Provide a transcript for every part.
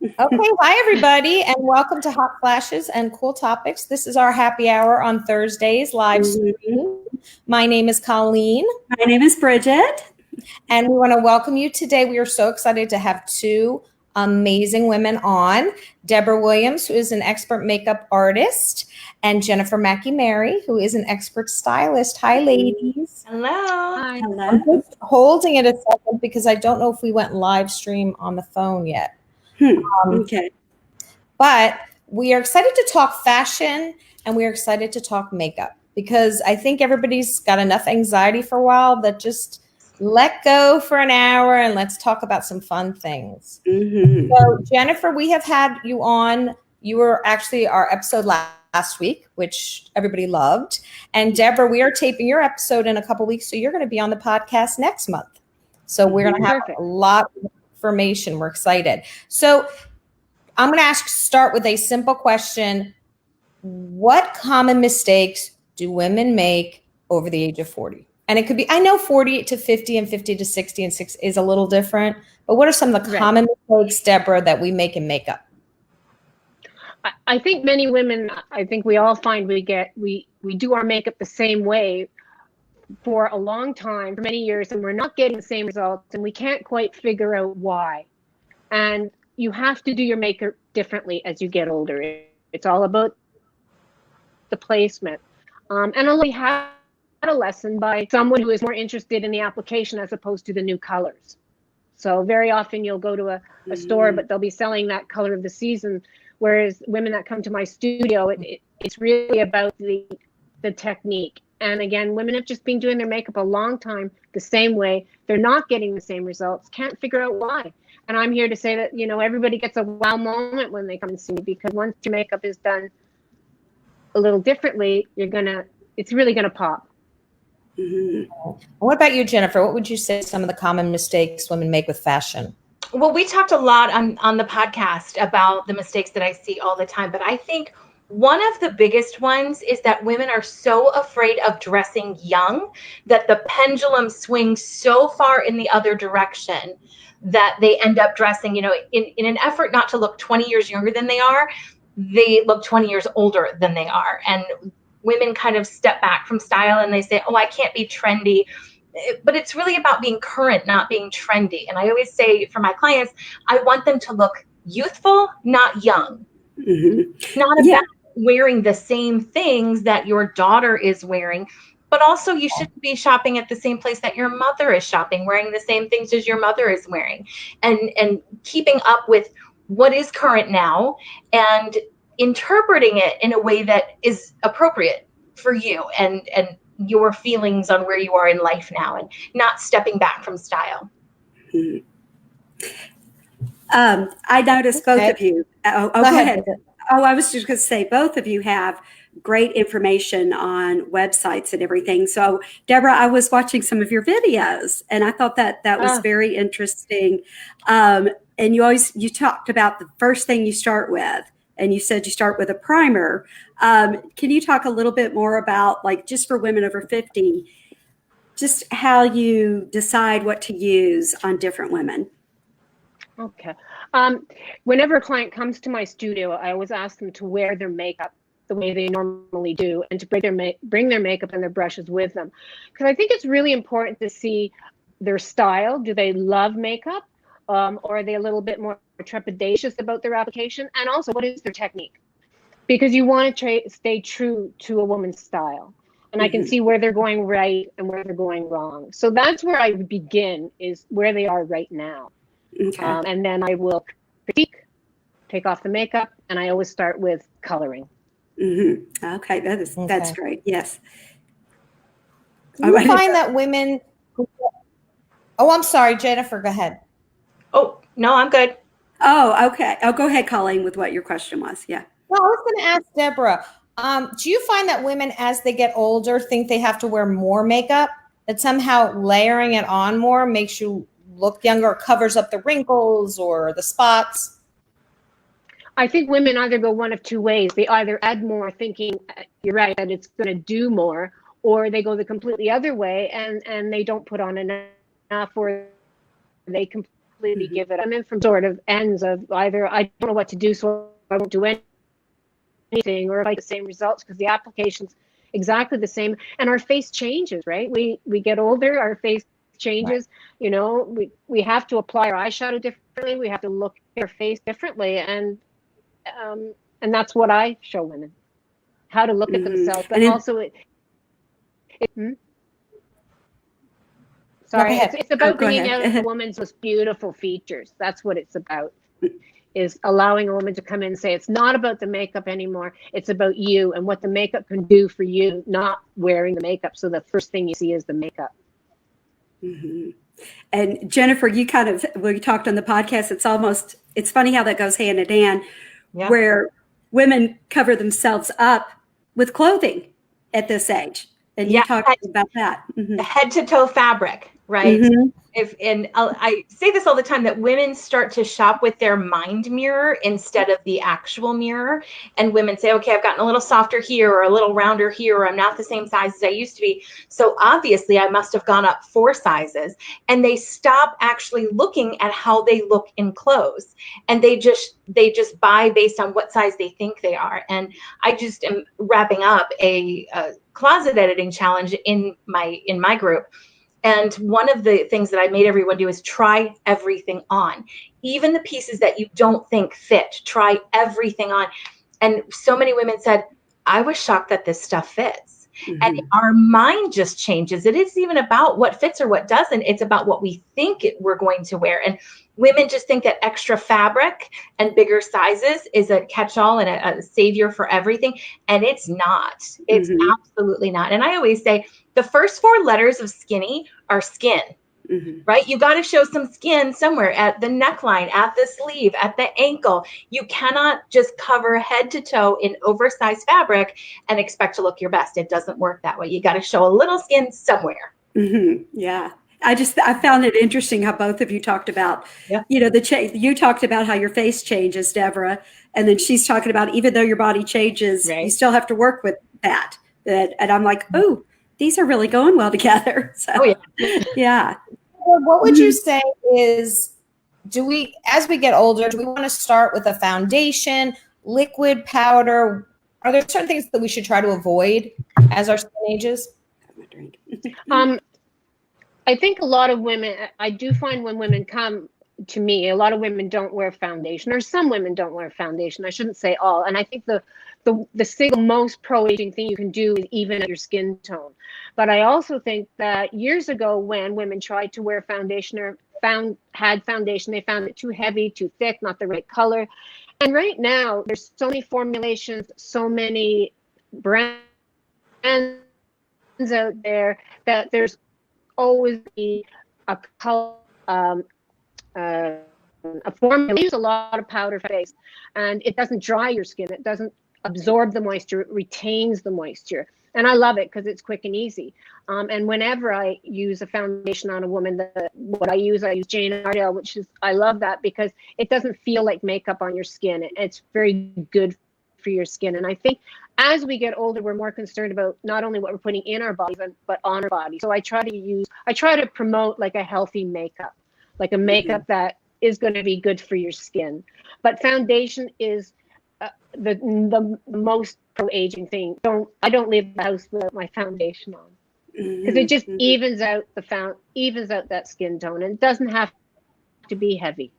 Okay, hi everybody, and welcome to Hot Flashes and Cool Topics. This is our happy hour on Thursdays, live stream. My name is Colleen. My name is Bridget. And we want to welcome you today. We are so excited to have two amazing women on. Deborah Williams, who is an expert makeup artist, and Jennifer Mackey-Mary, who is an expert stylist. Hi, ladies. Hello. Hi. Hello. I'm just holding it a second because I don't know if we went live stream on the phone yet. Okay. But we are excited to talk fashion and we are excited to talk makeup because I think everybody's got enough anxiety for a while that just let go for an hour and let's talk about some fun things. Mm-hmm. So Jennifer, we have had you on. You were actually our episode last week, which everybody loved. And Deborah, we are taping your episode in a couple weeks. So you're going to be on the podcast next month. So we're going to have a lot of information. We're excited. So I'm going to start with a simple question. What common mistakes do women make over the age of 40? And it could be, I know 40 to 50 and 50 to 60 and 6 is a little different, but what are some of the common mistakes, Deborah, that we make in makeup? I think many women, I think we all find we do our makeup the same way for a long time, for many years, and we're not getting the same results, and we can't quite figure out why. And you have to do your makeup differently as you get older. It's all about the placement. And I had a lesson by someone who is more interested in the application as opposed to the new colors. So very often you'll go to a store, but they'll be selling that color of the season. Whereas women that come to my studio, it's really about the technique. And again, women have just been doing their makeup a long time the same way. They're not getting the same results, can't figure out why. And I'm here to say that, everybody gets a wow moment when they come and see me, because once your makeup is done a little differently, it's really gonna pop. Mm-hmm. What about you, Jennifer? What would you say some of the common mistakes women make with fashion? Well, we talked a lot on the podcast about the mistakes that I see all the time, but I think one of the biggest ones is that women are so afraid of dressing young that the pendulum swings so far in the other direction that they end up dressing, in an effort not to look 20 years younger than they are, they look 20 years older than they are. And women kind of step back from style and they say, oh, I can't be trendy. But it's really about being current, not being trendy. And I always say for my clients, I want them to look youthful, not young. Mm-hmm. Not about wearing the same things that your daughter is wearing, but also you shouldn't be shopping at the same place that your mother is shopping, wearing the same things as your mother is wearing, and keeping up with what is current now and interpreting it in a way that is appropriate for you and your feelings on where you are in life now, and not stepping back from style. I noticed both of you. Go ahead. Oh, I was just going to say both of you have great information on websites and everything. So, Deborah, I was watching some of your videos, and I thought that was very interesting. And you talked about the first thing you start with, and you said you start with a primer. Can you talk a little bit more about, like, just for women over 50, just how you decide what to use on different women? Okay. Whenever a client comes to my studio, I always ask them to wear their makeup the way they normally do, and to bring their makeup and their brushes with them. Because I think it's really important to see their style. Do they love makeup? Or are they a little bit more trepidatious about their application? And also, what is their technique? Because you want to stay true to a woman's style. And I can see where they're going right and where they're going wrong. So that's where I begin, is where they are right now. Okay. And then I will critique, take off the makeup, and I always start with coloring. Mm-hmm. Okay, that's great. Yes. Do you find that women? Oh, I'm sorry, Jennifer. Go ahead. Oh no, I'm good. Oh, okay. Oh, go ahead, Colleen, with what your question was. Yeah. Well, I was going to ask Deborah. Do you find that women, as they get older, think they have to wear more makeup? That somehow layering it on more makes you look younger, or covers up the wrinkles or the spots? I think women either go one of two ways. They either add more thinking, you're right, that it's going to do more, or they go the completely other way and they don't put on enough, or they mm-hmm. give it. I'm in from sort of ends of either I don't know what to do, so I won't do anything, or if I get the same results because the application's exactly the same, and our face changes, right? We get older, our face changes. Right. You know, we have to apply our eyeshadow differently. We have to look at our face differently, and that's what I show women, how to look at themselves, but also sorry, it's about bringing out a woman's most beautiful features. That's what it's about, is allowing a woman to come in and say, it's not about the makeup anymore. It's about you and what the makeup can do for you, not wearing the makeup. So the first thing you see is the makeup. Mm-hmm. And Jennifer, you we talked on the podcast, it's funny how that goes hand in hand, where women cover themselves up with clothing at this age. And you talked about that. Mm-hmm. Head to toe fabric, right? Mm-hmm. I say this all the time, that women start to shop with their mind mirror instead of the actual mirror. And women say, okay, I've gotten a little softer here, or a little rounder here, or I'm not the same size as I used to be. So obviously I must have gone up 4 sizes. And they stop actually looking at how they look in clothes. And they just buy based on what size they think they are. And I just am wrapping up a closet editing challenge in my group. And one of the things that I made everyone do is try everything on, even the pieces that you don't think fit. Try everything on. And so many women said, I was shocked that this stuff fits. Mm-hmm. And our mind just changes. It isn't even about what fits or what doesn't. It's about what we think we're going to wear. And women just think that extra fabric and bigger sizes is a catch-all and a savior for everything. And it's not. It's absolutely not. And I always say the first 4 letters of skinny are skin, right? You got to show some skin somewhere, at the neckline, at the sleeve, at the ankle. You cannot just cover head to toe in oversized fabric and expect to look your best. It doesn't work that way. You got to show a little skin somewhere. Mm-hmm. Yeah. I found it interesting how both of you talked about, you talked about how your face changes, Deborah, and then she's talking about, even though your body changes, you still have to work with that. And I'm like, oh, these are really going well together. So, yeah. Well, what would you say is, as we get older, do we want to start with a foundation, liquid, powder? Are there certain things that we should try to avoid as our skin ages? I think a lot of women, I do find when women come to me, a lot of women don't wear foundation, or some women don't wear foundation. I shouldn't say all. And I think the single most pro-aging thing you can do is even out your skin tone. But I also think that years ago, when women tried to wear foundation or had foundation, they found it too heavy, too thick, not the right color. And right now, there's so many formulations, so many brands out there, that there's always be a color, a formula. Use a lot of powder face, and it doesn't dry your skin. It doesn't absorb the moisture. It retains the moisture, and I love it because it's quick and easy. And whenever I use a foundation on a woman, I use Jane Iredale, I love that because it doesn't feel like makeup on your skin. It's very good for your skin. And I think as we get older, we're more concerned about not only what we're putting in our bodies, but on our body. So I try to promote like a healthy makeup, like a makeup that is going to be good for your skin. But foundation is the most pro-aging thing. I don't leave the house without my foundation on, because it just evens out that skin tone, and it doesn't have to be heavy.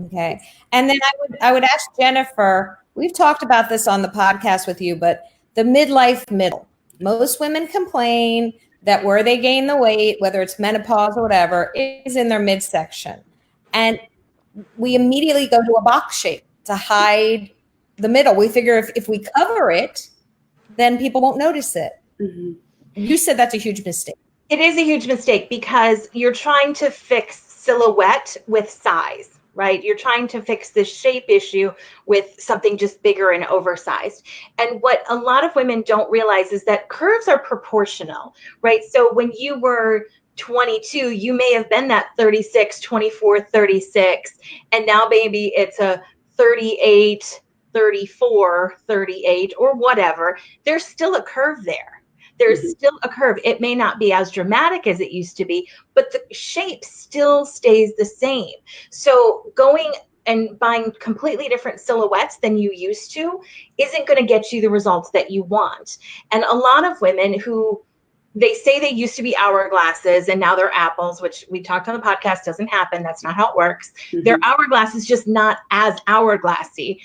Okay. And then I would ask Jennifer, we've talked about this on the podcast with you, but the midlife middle. Most women complain that where they gain the weight, whether it's menopause or whatever, is in their midsection. And we immediately go to a box shape to hide the middle. We figure if we cover it, then people won't notice it. You said that's a huge mistake. It is a huge mistake because you're trying to fix silhouette with size. Right? You're trying to fix this shape issue with something just bigger and oversized. And what a lot of women don't realize is that curves are proportional, right? So when you were 22, you may have been that 36, 24, 36, and now maybe it's a 38, 34, 38, or whatever. There's still a curve there. There's still a curve. It may not be as dramatic as it used to be, but the shape still stays the same. So going and buying completely different silhouettes than you used to isn't going to get you the results that you want. And a lot of women who they say they used to be hourglasses and now they're apples, which we talked on the podcast doesn't happen. That's not how it works. Their hourglasses, just not as hourglassy.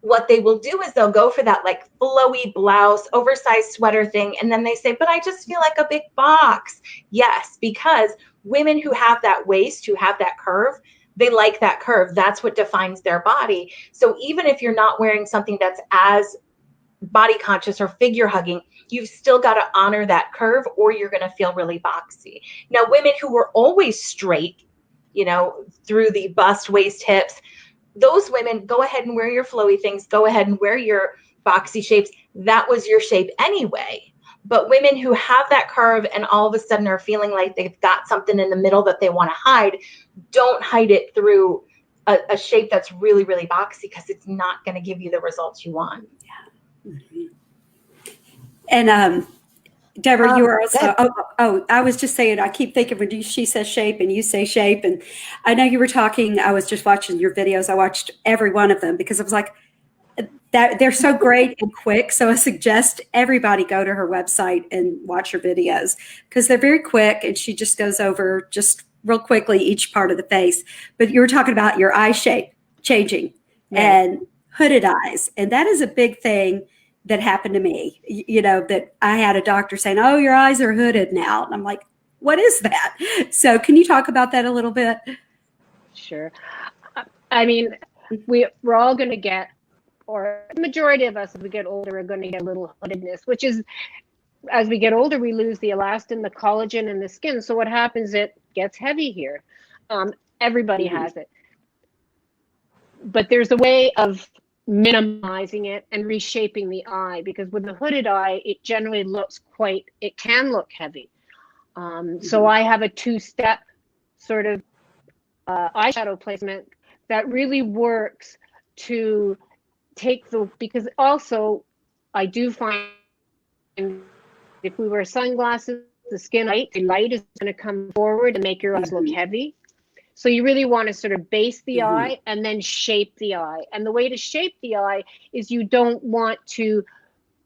What they will do is they'll go for that like flowy blouse, oversized sweater thing. And then they say, but I just feel like a big box. Yes, because women who have that waist, who have that curve, they like that curve. That's what defines their body. So even if you're not wearing something that's as body conscious or figure hugging, you've still got to honor that curve or you're going to feel really boxy. Now, women who were always straight, through the bust, waist, hips, those women, go ahead and wear your flowy things. Go ahead and wear your boxy shapes. That was your shape anyway. But women who have that curve and all of a sudden are feeling like they've got something in the middle that they want to hide, don't hide it through a shape that's really, really boxy, because it's not going to give you the results you want. And Deborah, you were also, I was just saying, I keep thinking when she says shape and you say shape. And I know you were talking, I was just watching your videos. I watched every one of them because I was like, that they're so great and quick. So I suggest everybody go to her website and watch her videos because they're very quick. And she just goes over just real quickly each part of the face. But you were talking about your eye shape changing and hooded eyes. And that is a big thing that happened to me, that I had a doctor saying, oh, your eyes are hooded now. And I'm like, what is that? So can you talk about that a little bit? Sure. I mean, we're all going to get, or the majority of us as we get older are going to get a little hoodedness, which is, as we get older, we lose the elastin, the collagen in the skin. So what happens, it gets heavy here. Everybody has it. But there's a way of minimizing it and reshaping the eye, because with the hooded eye, it generally it can look heavy. So I have a 2-step sort of eyeshadow placement that really works to take because also I do find if we wear sunglasses, the light is going to come forward and make your eyes look heavy. So you really want to sort of base the eye and then shape the eye. And the way to shape the eye is you don't want to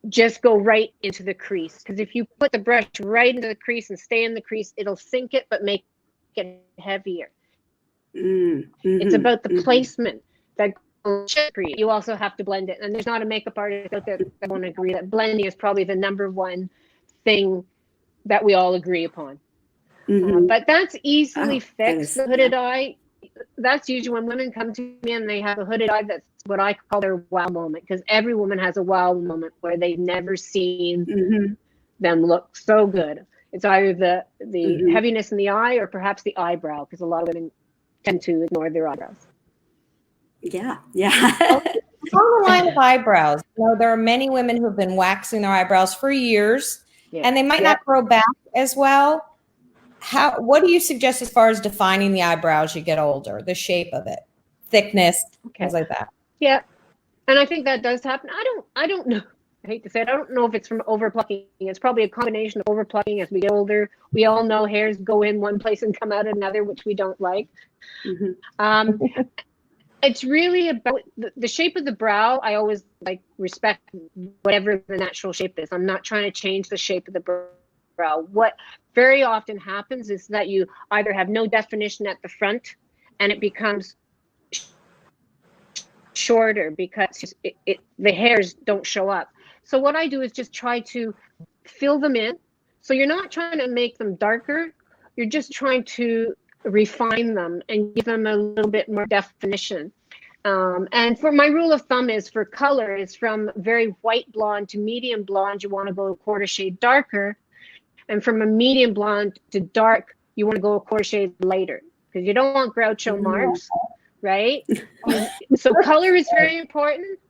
just go right into the crease. Because if you put the brush right into the crease and stay in the crease, it'll sink it, but make it heavier. It's about the placement that you also have to blend it. And there's not a makeup artist out there that won't agree that blending is probably the number one thing that we all agree upon. But that's easily fixed. The hooded eye, that's usually when women come to me and they have a hooded eye. That's what I call their wow moment, because every woman has a wow moment where they've never seen them look so good. It's either the heaviness in the eye or perhaps the eyebrow, because a lot of women tend to ignore their eyebrows. Yeah. On the line of eyebrows, there are many women who have been waxing their eyebrows for years, and they might not grow back as well. What do you suggest as far as defining the eyebrows as you get older, the shape of it, thickness, things like that? Yeah. And I think that does happen. I don't know. I hate to say it. I don't know if it's from overplucking. It's probably a combination of overplucking as we get older. We all know hairs go in one place and come out another, which we don't like. It's really about the shape of the brow. I always respect whatever the natural shape is. I'm not trying to change the shape of the brow. What very often happens is that you either have no definition at the front and it becomes shorter because the hairs don't show up. So what I do is just try to fill them in. So you're not trying to make them darker. You're just trying to refine them and give them a little bit more definition. And for my rule of thumb is for color is from very white blonde to medium blonde, you want to go a quarter shade darker. And from a medium blonde to dark, you want to go a quarter shade lighter because you don't want Groucho Marx, right? So color is very important,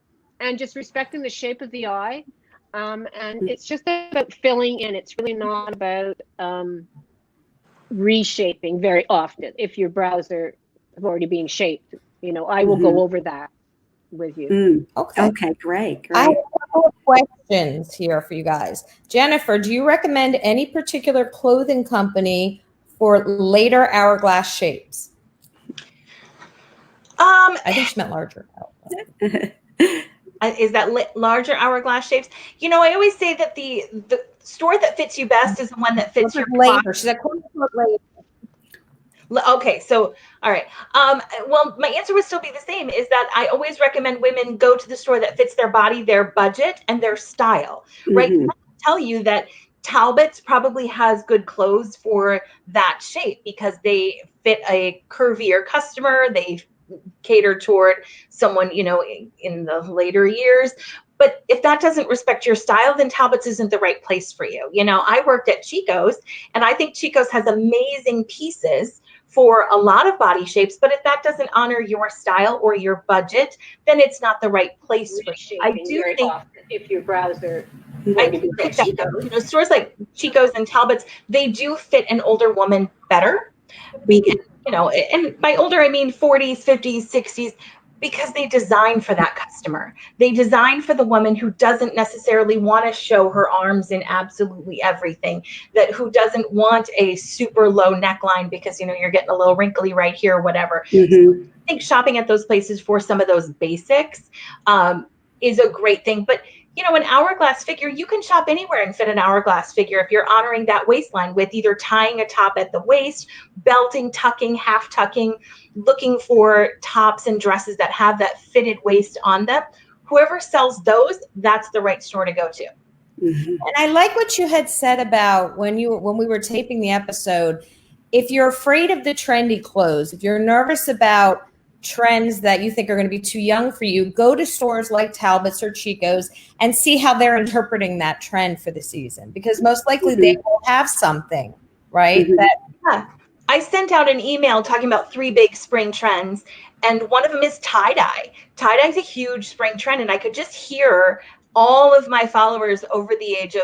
and just respecting the shape of the eye. And it's just about filling in. It's really not about reshaping very often. If your brows have already being shaped, I will go over that with you. Okay, great. I have a couple of questions here for you guys. Jennifer, do you recommend any particular clothing company for later hourglass shapes? I think she meant larger. Is that larger hourglass shapes? I always say that the store that fits you best is the one that fits your later. She's like, later. Okay, so all right. Well, my answer would still be the same, is that I always recommend women go to the store that fits their body, their budget, and their style, right? Mm-hmm. I can tell you that Talbot's probably has good clothes for that shape because they fit a curvier customer. They cater toward someone, in the later years. But if that doesn't respect your style, then Talbot's isn't the right place for you. I worked at Chico's, and I think Chico's has amazing pieces for a lot of body shapes, but if that doesn't honor your style or your budget, then it's not the right place for you. I do think if your browser, I do think that stores like Chico's and Talbot's, they do fit an older woman better. And by older I mean 40s, 50s, 60s, because they design for that customer. They design for the woman who doesn't necessarily want to show her arms in absolutely everything, who doesn't want a super low neckline because, you're getting a little wrinkly right here or whatever. Mm-hmm. So I think shopping at those places for some of those basics is a great thing. But an hourglass figure, you can shop anywhere and fit an hourglass figure if you're honoring that waistline with either tying a top at the waist, belting, tucking, half tucking, looking for tops and dresses that have that fitted waist on them. Whoever sells those, that's the right store to go to. Mm-hmm. And I like what you had said about when we were taping the episode. If you're afraid of the trendy clothes, if you're nervous about trends that you think are going to be too young for you, go to stores like Talbot's or Chico's and see how they're interpreting that trend for the season, because most likely they will have something, right? Yeah. I sent out an email talking about 3 big spring trends, and one of them is tie-dye. Tie-dye is a huge spring trend, and I could just hear all of my followers over the age of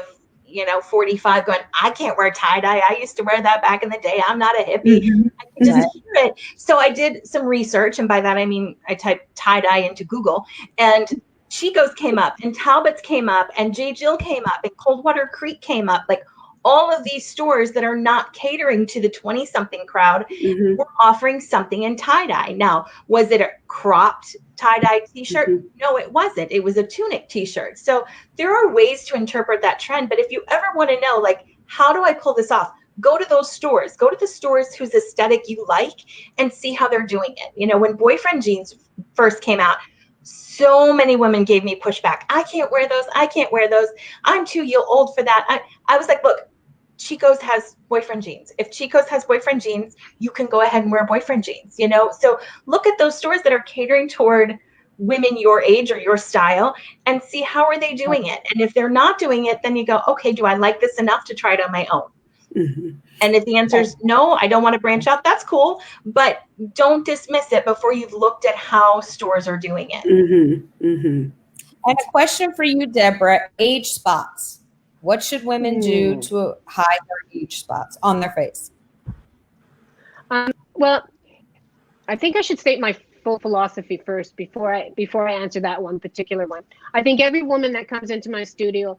45 going, I can't wear tie-dye. I used to wear that back in the day. I'm not a hippie. Mm-hmm. I could just hear it. So I did some research, and by that I mean I typed tie-dye into Google, and Chico's came up, and Talbot's came up, and J. Jill came up, and Coldwater Creek came up. Like, all of these stores that are not catering to the 20-something crowd were offering something in tie-dye. Now, was it a cropped tie-dye t-shirt? No, it wasn't. It was a tunic t-shirt. So there are ways to interpret that trend. But if you ever want to know, like, how do I pull this off? Go to those stores. Go to the stores whose aesthetic you like and see how they're doing it. When boyfriend jeans first came out, so many women gave me pushback. I can't wear those. I can't wear those. I'm too old for that. I was like, look, Chico's has boyfriend jeans. If Chico's has boyfriend jeans, you can go ahead and wear boyfriend jeans, So look at those stores that are catering toward women your age or your style and see how are they doing it. And if they're not doing it, then you go, okay, do I like this enough to try it on my own? And if the answer is no, I don't want to branch out, that's cool. But don't dismiss it before you've looked at how stores are doing it. And a question for you, Deborah, age spots. What should women do to hide their age spots on their face? Well, I think I should state my full philosophy first before I answer that one particular one. I think every woman that comes into my studio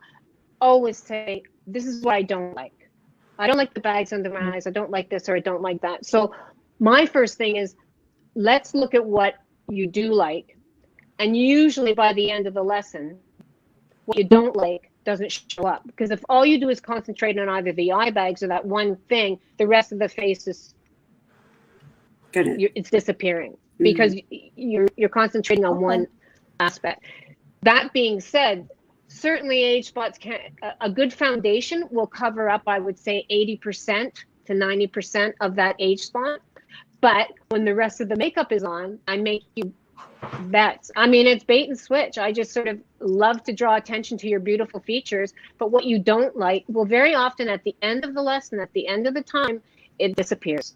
always say, this is what I don't like. I don't like the bags under my eyes. I don't like this, or I don't like that. So my first thing is, let's look at what you do like. And usually by the end of the lesson, what you don't like doesn't show up. Because if all you do is concentrate on either the eye bags or that one thing, the rest of the face is it's disappearing because you're concentrating on one aspect. That being said, certainly age spots a good foundation will cover up, I would say, 80% to 90% of that age spot. But when the rest of the makeup is on, I make you bets. I mean, it's bait and switch. I just sort of love to draw attention to your beautiful features, but what you don't like, well, very often at the end of the lesson, at the end of the time, it disappears.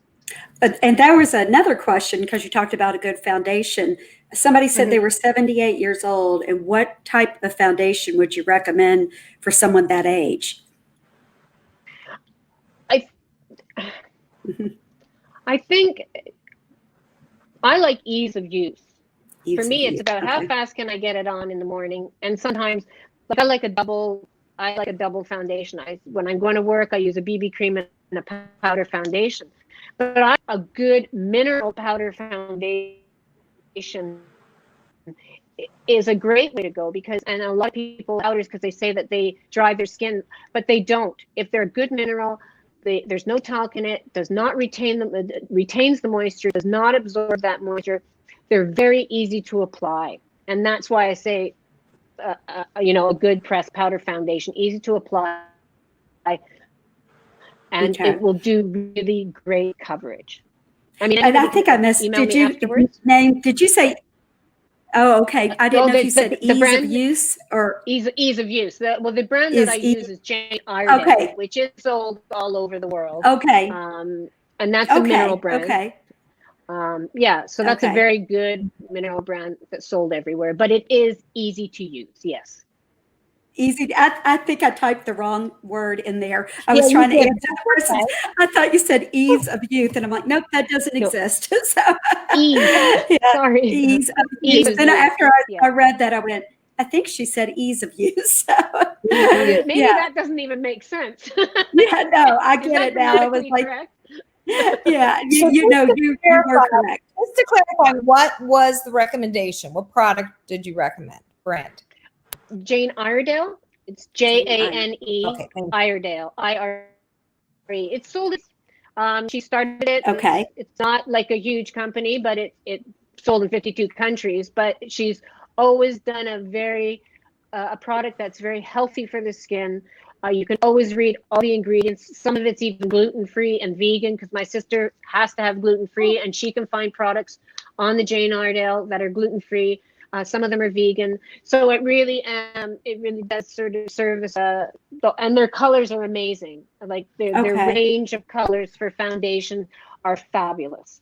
And there was another question, because you talked about a good foundation. Somebody said they were 78 years old, and what type of foundation would you recommend for someone that age? I think I like ease of use. For me, it's about how fast can I get it on in the morning. And sometimes, I like a double foundation. When I'm going to work, I use a BB cream and a powder foundation. But a good mineral powder foundation is a great way to go, because, and a lot of people powders because they say that they dry their skin, but they don't. If they're a good mineral, there's no talc in it, does not retains the moisture, does not absorb that moisture. They're very easy to apply, and that's why I say, a good pressed powder foundation, easy to apply, and Okay. it will do really great coverage. I mean, And I think I missed. Did you say? Oh, okay. I didn't know if you said ease of use or ease of use. The brand that I use is Jane Iredale, okay, which is sold all over the world. Okay. And that's a mineral brand. Okay. So that's a very good mineral brand that's sold everywhere, but it is easy to use. Yes. Easy. I think I typed the wrong word in there. I was trying to answer the person. I thought you said ease of youth, and I'm like, nope, that doesn't exist. So ease. Sorry. Ease of use. Then after I read that, I went, I think she said ease of use. So, maybe that doesn't even make sense. Yeah, no, I get it now. I was like, correct? Yeah, you were correct. Just to clarify, what was the recommendation? What product did you recommend? Brand? Jane Iredale. It's Jane Iredale. IRE. It's sold. She started it. Okay. It's not like a huge company, but it sold in 52 countries. But she's always done a product that's very healthy for the skin. You can always read all the ingredients. Some of it's even gluten-free and vegan, because my sister has to have gluten-free, and she can find products on the Jane Iredale that are gluten-free. Some of them are vegan, so it really does sort of serve as and their colors are amazing. Like their range of colors for foundation are fabulous.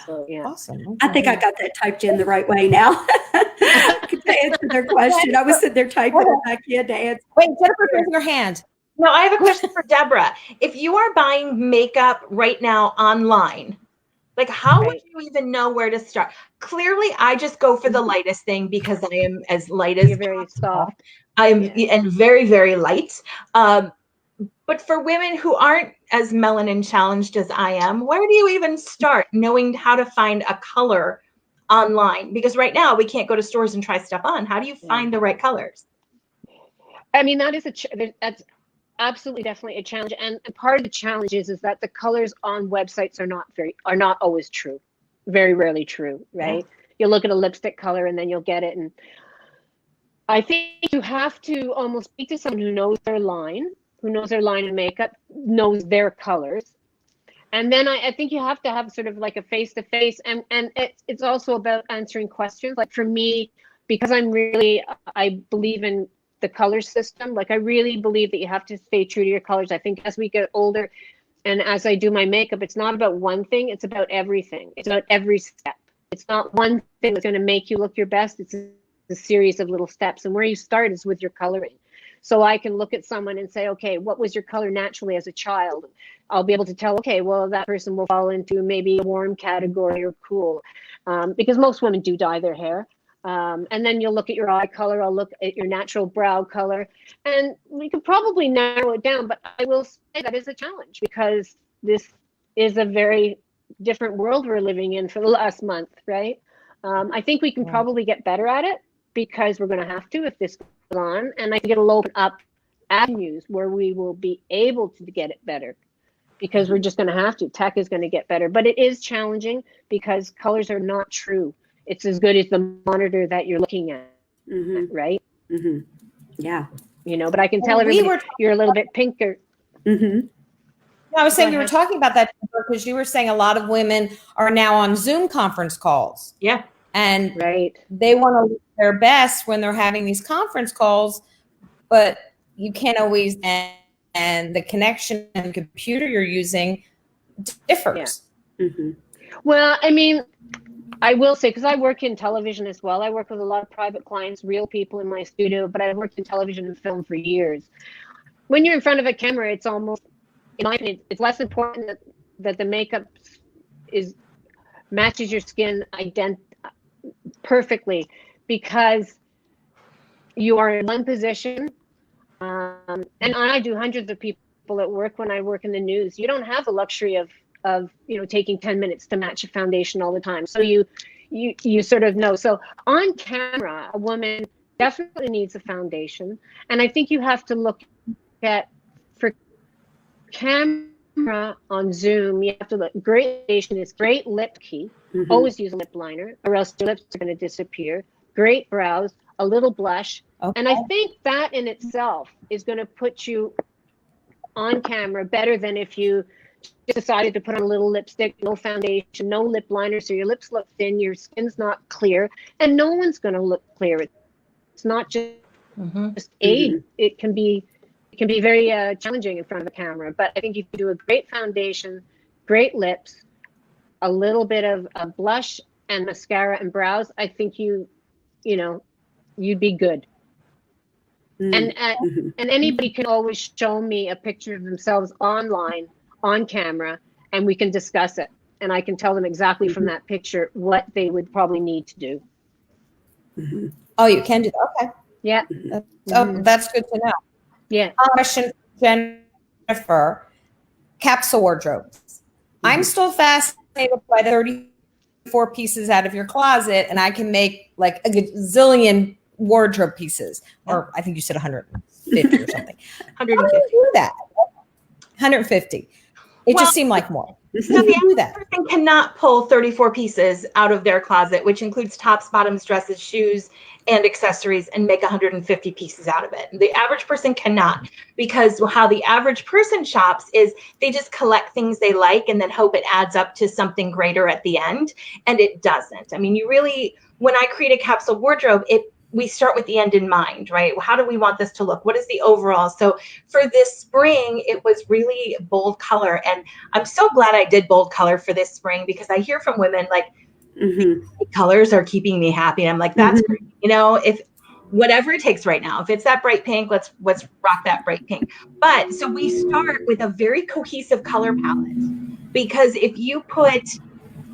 So yeah, awesome. I think I got that typed in the right way now. To answer their question, I was sitting there typing it back in to answer. Wait, Jennifer, raise your hand. No, I have a question for Deborah. If you are buying makeup right now online, like, how would you even know where to start? Clearly, I just go for the lightest thing because I am as light as very soft. And very, very light. But for women who aren't as melanin challenged as I am, where do you even start knowing how to find a color online? Because right now we can't go to stores and try stuff on. How do you find the right colors? I mean, that's absolutely definitely a challenge, and part of the challenge is that the colors on websites are not always true, very rarely true, right? You'll look at a lipstick color and then you'll get it, and I think you have to almost speak to someone who knows their line of makeup, knows their colors, and then I think you have to have sort of like a face-to-face, and it's also about answering questions. Like for me, because I believe in the color system. Like I really believe that you have to stay true to your colors. I think as we get older and as I do my makeup, it's not about one thing, it's about everything. It's about every step. It's not one thing that's going to make you look your best. It's a series of little steps. And where you start is with your coloring. So I can look at someone and say, okay, what was your color naturally as a child? I'll be able to tell, okay, well, that person will fall into maybe a warm category or cool, because most women do dye their hair. And then you'll look at your eye color, I'll look at your natural brow color, and we could probably narrow it down, but I will say that is a challenge because this is a very different world we're living in for the last month, right? I think we can probably get better at it because we're going to have to if this goes on, and I think it'll open up avenues where we will be able to get it better because we're just going to have to. Tech is going to get better, but it is challenging because colors are not true. It's as good as the monitor that you're looking at, right? Mm-hmm. Yeah. But I can tell everybody you're a little bit pinker. Mm-hmm. I was saying we were talking about that because you were saying a lot of women are now on Zoom conference calls. Yeah. And they want to look their best when they're having these conference calls, but you can't always, and the connection and the computer you're using differs. Yeah. Mm-hmm. Well, I mean, I will say, because I work in television as well. I work with a lot of private clients, real people in my studio, but I've worked in television and film for years. When you're in front of a camera, it's almost, in my opinion, it's less important that the makeup matches your skin perfectly, because you are in one position. And I do hundreds of people at work when I work in the news. You don't have the luxury of taking 10 minutes to match a foundation all the time. So you sort of know. So on camera, a woman definitely needs a foundation. And I think you have to look at, for camera on Zoom, you have to look, great foundation is great lip key. Mm-hmm. Always use a lip liner or else your lips are going to disappear. Great brows, a little blush. Okay. And I think that in itself is going to put you on camera better than if you decided to put on a little lipstick, no foundation, no lip liner, so your lips look thin, your skin's not clear, and no one's going to look clear. It's not just age. Mm-hmm. It can be very challenging in front of a camera. But I think if you do a great foundation, great lips, a little bit of a blush and mascara and brows, I think you'd be good. Mm-hmm. And anybody can always show me a picture of themselves online on camera, and we can discuss it. And I can tell them exactly from that picture what they would probably need to do. Mm-hmm. Oh, you can do that. Okay. Yeah. That's good to know. Yeah. Question for Jennifer. Capsule wardrobes. Mm-hmm. I'm still fascinated by the 34 pieces out of your closet, and I can make like a gazillion wardrobe pieces, or I think you said 150 or something. 150. How do you do that? 150. It just seemed like more. So the average person cannot pull 34 pieces out of their closet, which includes tops, bottoms, dresses, shoes, and accessories, and make 150 pieces out of it. The average person cannot, because how the average person shops is they just collect things they like and then hope it adds up to something greater at the end, and it doesn't. I mean, when I create a capsule wardrobe, we start with the end in mind, right? How do we want this to look? What is the overall? So for this spring, it was really bold color. And I'm so glad I did bold color for this spring, because I hear from women like, colors are keeping me happy. And I'm like, that's great. If whatever it takes right now, if it's that bright pink, let's rock that bright pink. But so we start with a very cohesive color palette, because if you put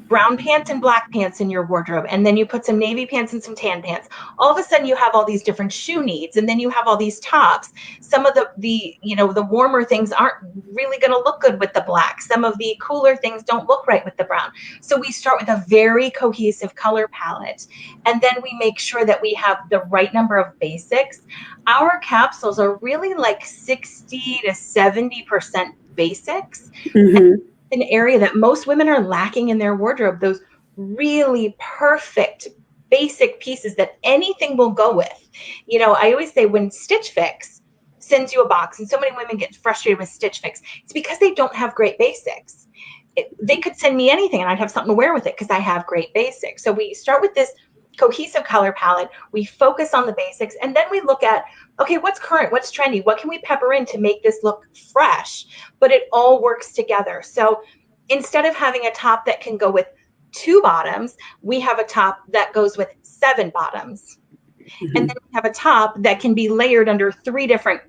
brown pants and black pants in your wardrobe, and then you put some navy pants and some tan pants, all of a sudden you have all these different shoe needs, and then you have all these tops. Some of the warmer things aren't really going to look good with the black. Some of the cooler things don't look right with the brown. So we start with a very cohesive color palette, and then we make sure that we have the right number of basics. Our capsules are really like 60 to 70% basics. Mm-hmm. An area that most women are lacking in their wardrobe, those really perfect basic pieces that anything will go with. I always say when Stitch Fix sends you a box, and so many women get frustrated with Stitch Fix, it's because they don't have great basics. They could send me anything and I'd have something to wear with it because I have great basics. So we start with this cohesive color palette, we focus on the basics, and then we look at, okay, what's current, what's trendy, what can we pepper in to make this look fresh, but it all works together. So instead of having a top that can go with 2 bottoms, we have a top that goes with 7 bottoms. Mm-hmm. And then we have a top that can be layered under 3 different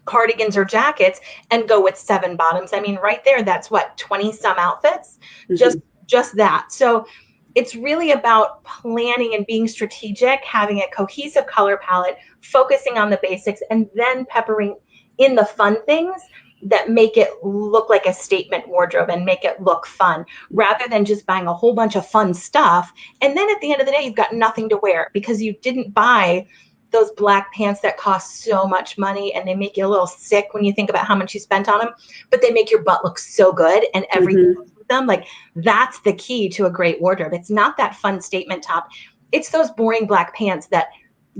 cardigans or jackets and go with 7 bottoms. I mean, right there, that's what, 20 some outfits, mm-hmm. just that. So it's really about planning and being strategic, having a cohesive color palette, focusing on the basics, and then peppering in the fun things that make it look like a statement wardrobe and make it look fun, rather than just buying a whole bunch of fun stuff. And then at the end of the day, you've got nothing to wear because you didn't buy those black pants that cost so much money, and they make you a little sick when you think about how much you spent on them, but they make your butt look so good and everything. Mm-hmm. Them. Like, that's the key to a great wardrobe. It's not that fun statement top. It's those boring black pants that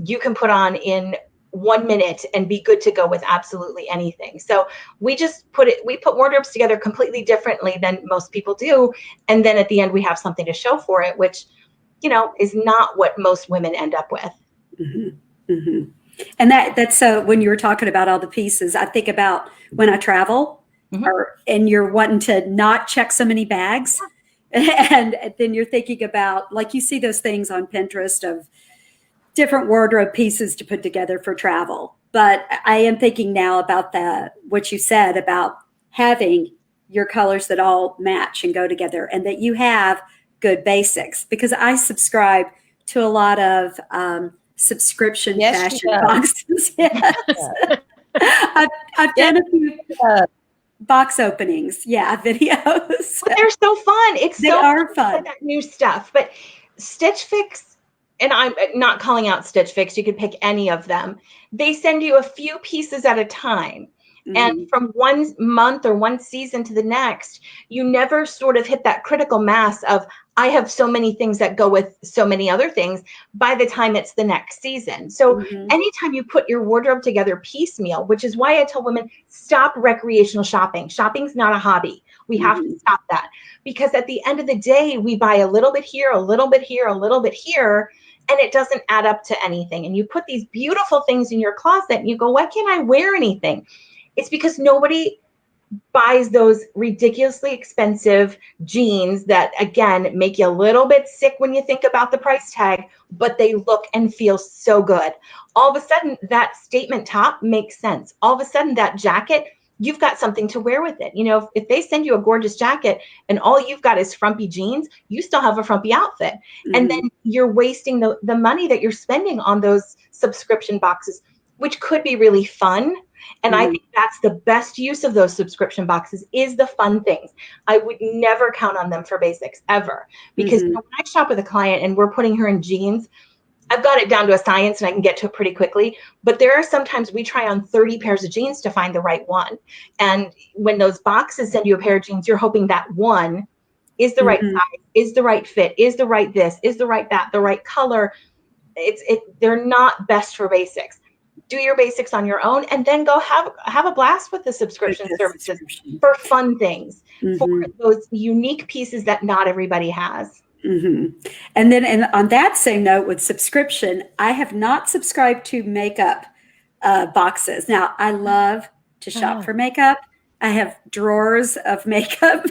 you can put on in 1 minute and be good to go with absolutely anything. So we put wardrobes together completely differently than most people do. And then at the end, we have something to show for it, which, is not what most women end up with. Mm-hmm. Mm-hmm. And that's when you were talking about all the pieces, I think about when I travel. Mm-hmm. And you're wanting to not check so many bags. And then you're thinking about, like, you see those things on Pinterest of different wardrobe pieces to put together for travel. But I am thinking now about what you said about having your colors that all match and go together, and that you have good basics, because I subscribe to a lot of subscription Yes, she fashion does. boxes. Yes. I've done a few box openings. Yeah, videos. But they're so fun. They are fun. That new stuff. But Stitch Fix, and I'm not calling out Stitch Fix, you could pick any of them. They send you a few pieces at a time. And from one month or one season to the next, you never sort of hit that critical mass of, I have so many things that go with so many other things by the time it's the next season. So anytime you put your wardrobe together piecemeal, which is why I tell women, stop recreational shopping. Shopping's not a hobby. We have to stop that, because at the end of the day, we buy a little bit here, a little bit here, a little bit here, and it doesn't add up to anything. And you put these beautiful things in your closet and you go, why can't I wear anything? It's because nobody buys those ridiculously expensive jeans that, again, make you a little bit sick when you think about the price tag, but they look and feel so good. All of a sudden, that statement top makes sense. All of a sudden, that jacket, you've got something to wear with it. You know, if they send you a gorgeous jacket and all you've got is frumpy jeans, you still have a frumpy outfit. And then you're wasting the money that you're spending on those subscription boxes, which could be really fun. And I think that's the best use of those subscription boxes, is the fun things. I would never count on them for basics ever, because you know, when I shop with a client and we're putting her in jeans, I've got it down to a science and I can get to it pretty quickly. But there are sometimes we try on 30 pairs of jeans to find the right one. And when those boxes send you a pair of jeans, you're hoping that one is the right size, is the right fit, is the right this, is the right that, the right color. They're not best for basics. Do your basics on your own, and then go have a blast with the subscription services for fun things, for those unique pieces that not everybody has. And then, on that same note, with subscription, I have not subscribed to makeup boxes. Now, I love to shop for makeup. I have drawers of makeup,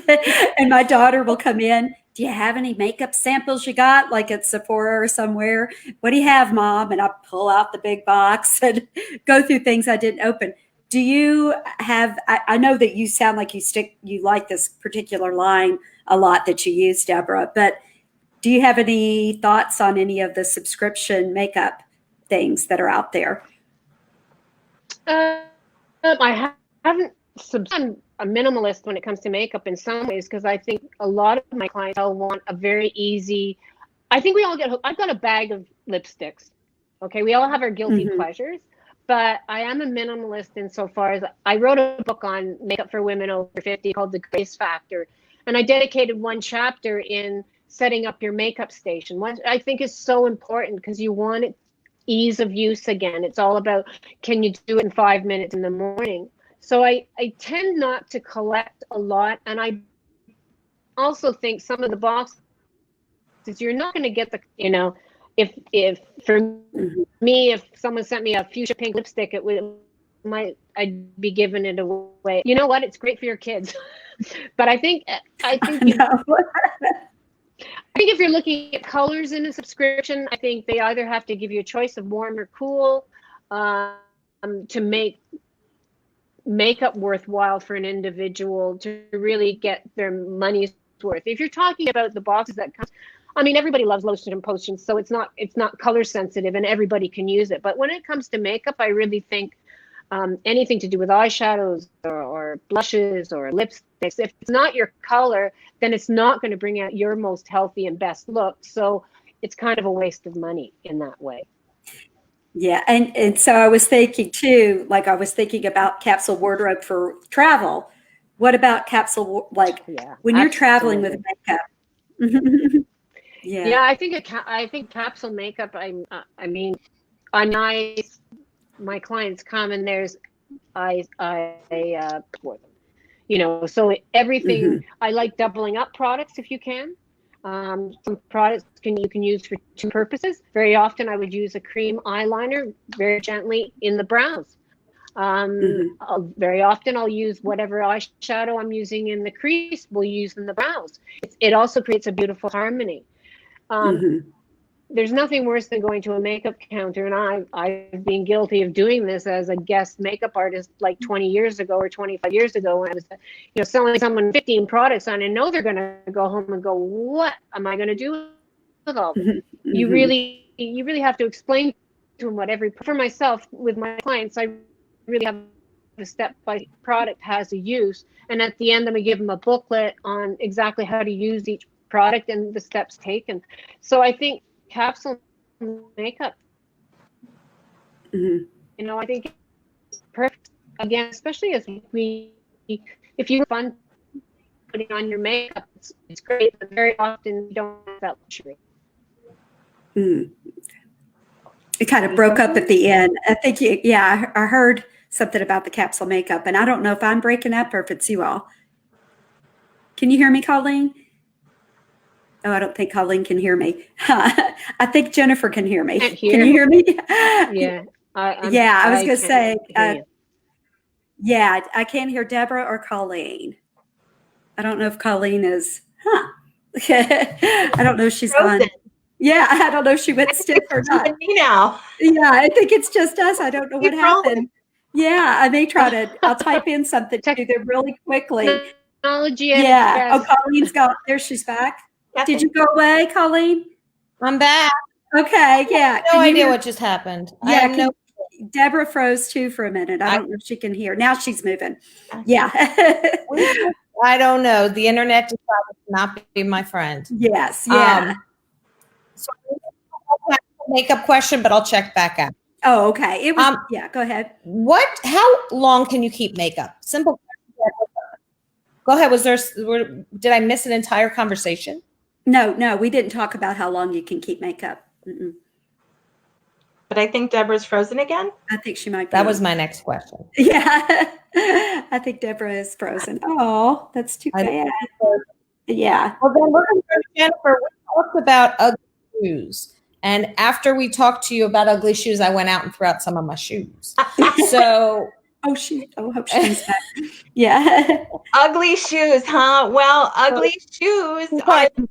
and my daughter will come in. Do you have any makeup samples you got, like at Sephora or somewhere? What do you have, Mom? And I pull out the big box and go through things I didn't open. Do you have, I know that you sound like you like this particular line a lot that you use, Deborah, but do you have any thoughts on any of the subscription makeup things that are out there? I haven't. I'm a minimalist when it comes to makeup in some ways, because I think a lot of my clientele want a very easy. I think we all get. I've got a bag of lipsticks. Okay, we all have our guilty pleasures, but I am a minimalist insofar as I wrote a book on makeup for women over 50 called The Grace Factor, and I dedicated one chapter in setting up your makeup station. What I think is so important, because you want it ease of use again. It's all about, can you do it in 5 minutes in the morning? So I tend not to collect a lot. And I also think some of the boxes, you're not going to get the, you know, if for me, if someone sent me a fuchsia pink lipstick, I'd be giving it away. You know what? It's great for your kids. But I think if you're looking at colors in a subscription, I think they either have to give you a choice of warm or cool to make makeup worthwhile for an individual to really get their money's worth. If you're talking about the boxes that come, I mean, everybody loves lotion and potions, so it's not color sensitive and everybody can use it. But when it comes to makeup, I really think anything to do with eyeshadows or blushes or lipsticks, if it's not your color, then it's not going to bring out your most healthy and best look. So it's kind of a waste of money in that way. Yeah. And so I was thinking too, like I was thinking about capsule wardrobe for travel. What about capsule, when you're traveling with makeup? Yeah, I think capsule makeup, I mean, my clients come and I for them, you know, so everything, I like doubling up products if you can. Some products you can use for two purposes. Very often I would use a cream eyeliner very gently in the brows. Very often I'll use whatever eyeshadow I'm using in the crease, we'll use in the brows. It also creates a beautiful harmony. There's nothing worse than going to a makeup counter, and I've been guilty of doing this as a guest makeup artist like 20 years ago or 25 years ago, when I was, you know, selling someone 15 products on, and know they're going to go home and go, what am I going to do with all this? You really have to explain to them what for myself with my clients, I really have a step by product has a use, and at the end I'm gonna give them a booklet on exactly how to use each product and the steps taken. So I think capsule makeup, Mhm. you know, I think it's perfect again, especially as if you have fun putting on your makeup, it's great, but very often you don't have that luxury. Mm. It kind of broke up at the end. I think I heard something about the capsule makeup, and I don't know if I'm breaking up or if it's you all. Can you hear me, Colleen? Oh, I don't think Colleen can hear me. I think Jennifer can hear me. Can't Can you hear me? Yeah. I was going to say, hear you. yeah, I can't hear Deborah or Colleen. I don't know if Colleen is, I don't know if she's Frozen. gone. Yeah, I don't know if she went stiff or It's not. even me now. Yeah, I think it's just us. I don't know what Keep rolling. happened. Yeah, I may I'll type in something to them really quickly. Technology at Yeah. its Oh, best. Colleen's gone. There, she's back. Yeah, Did you go away, Colleen? I'm back. Okay, yeah. No idea what just happened. I Yeah, have Deborah froze too for a minute. I don't know if she can hear. Now she's moving. Yeah. I don't know. The internet decided to not be my friend. Yes, yeah. So makeup question, but I'll check back out. Oh, okay. It was go ahead. How long can you keep makeup? Simple question. Go ahead. Did I miss an entire conversation? No, we didn't talk about how long you can keep makeup. Mm-mm. But I think Deborah's frozen again. I think she might be. That was my next question. Yeah. I think Deborah is frozen. Oh, that's too bad. Yeah. Well, then we're going to go to Jennifer. We talked about ugly shoes. And after we talked to you about ugly shoes, I went out and threw out some of my shoes. So I hope she's back. Yeah. Ugly shoes, huh? Well, ugly shoes are the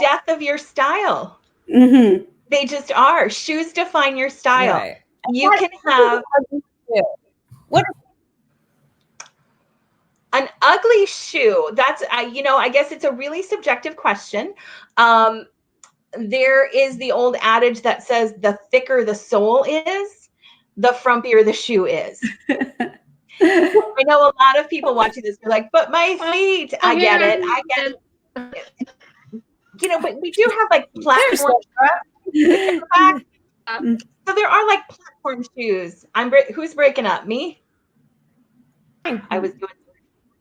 death of your style. Mm-hmm. They just are. Shoes define your style. Right. You can have what an ugly shoe. That's I guess it's a really subjective question. There is the old adage that says the thicker the sole is, the frumpier the shoe is. I know a lot of people watching this are like, but my feet. I get it. But we do have like platform. So there are like platform shoes. Who's breaking up? Me? I was doing.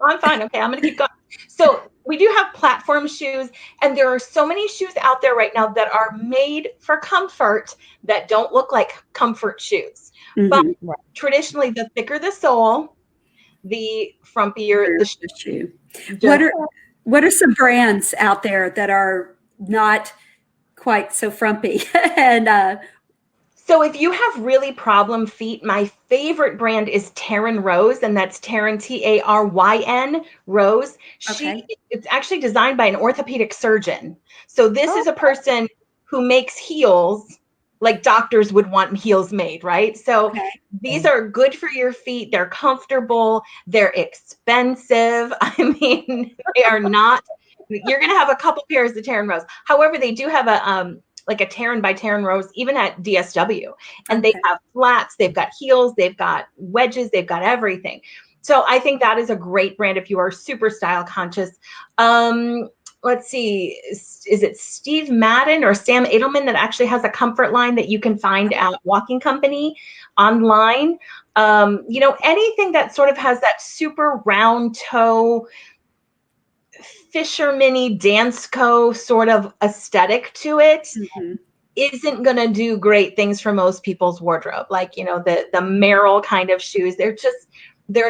Oh, I'm fine. Okay, I'm gonna keep going. So we do have platform shoes, and there are so many shoes out there right now that are made for comfort that don't look like comfort shoes. Mm-hmm. But traditionally, the thicker the sole, the frumpier the shoe. What are some brands out there that are not quite so frumpy? And so if you have really problem feet, my favorite brand is Taryn Rose, and that's Taryn, Taryn Rose. It's actually designed by an orthopedic surgeon. So this is a person who makes heels like doctors would want heels made, right? So these are good for your feet. They're comfortable. They're expensive. I mean, they are not. You're going to have a couple pairs of Taryn Rose. However, they do have a Taryn by Taryn Rose, even at DSW. And they have flats, they've got heels, they've got wedges, they've got everything. So I think that is a great brand if you are super style conscious. Let's see, is it Steve Madden or Sam Edelman that actually has a comfort line that you can find at Walking Company online? Anything that sort of has that super round toe, fisherman-y Dansko sort of aesthetic to it isn't going to do great things for most people's wardrobe. Like, the Merrill kind of shoes, they're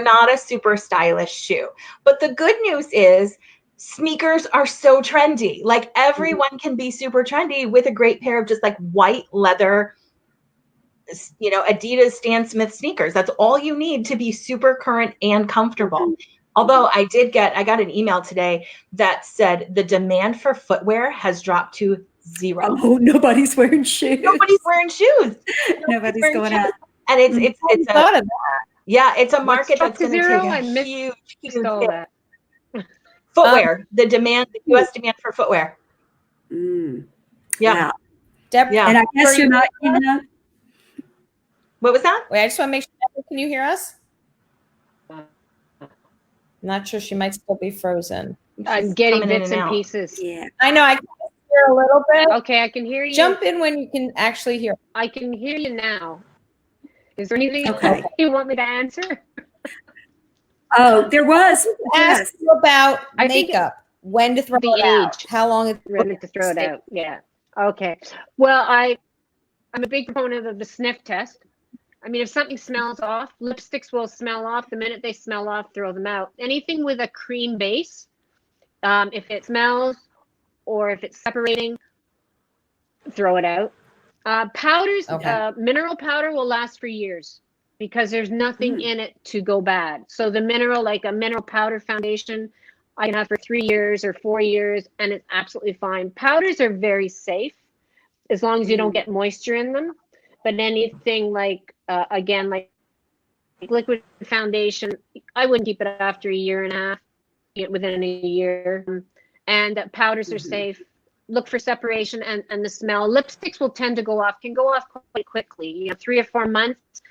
not a super stylish shoe. But the good news is sneakers are so trendy. Like everyone can be super trendy with a great pair of just like white leather, Adidas Stan Smith sneakers. That's all you need to be super current and comfortable. Although I got an email today that said the demand for footwear has dropped to 0. Oh, nobody's wearing shoes. Nobody's wearing shoes. Nobody's going out. And it's a market that's going to take a huge hit. Footwear, the U.S. demand for footwear. Yeah. Deborah, and I guess you're not, What was that? Wait, I just want to make sure. Can you hear us? Not sure. She might still be frozen. I'm She's getting coming in bits and and out. pieces. Yeah. I know. I can hear a little bit. Okay, I can hear you. Jump in when you can actually hear. I can hear you now. Is there anything Okay. you want me to answer? Oh, there was. Ask Yes. you about I think makeup. When to throw the it out. age. How long it's Ready to throw it out. Yeah. Okay. Well, I'm a big proponent of the sniff test. I mean, if something smells off, lipsticks will smell off. The minute they smell off, throw them out. Anything with a cream base, if it smells or if it's separating, throw it out. Powders, Okay. mineral powder will last for years because there's nothing in it to go bad. So the mineral, like a mineral powder foundation, I can have for 3 years or 4 years, and it's absolutely fine. Powders are very safe as long as you don't get moisture in them. But anything like, again, like liquid foundation, I wouldn't keep it after a year and a half, within a year. And powders are safe. Look for separation and the smell. Lipsticks will tend to can go off quite quickly. 3 or 4 months,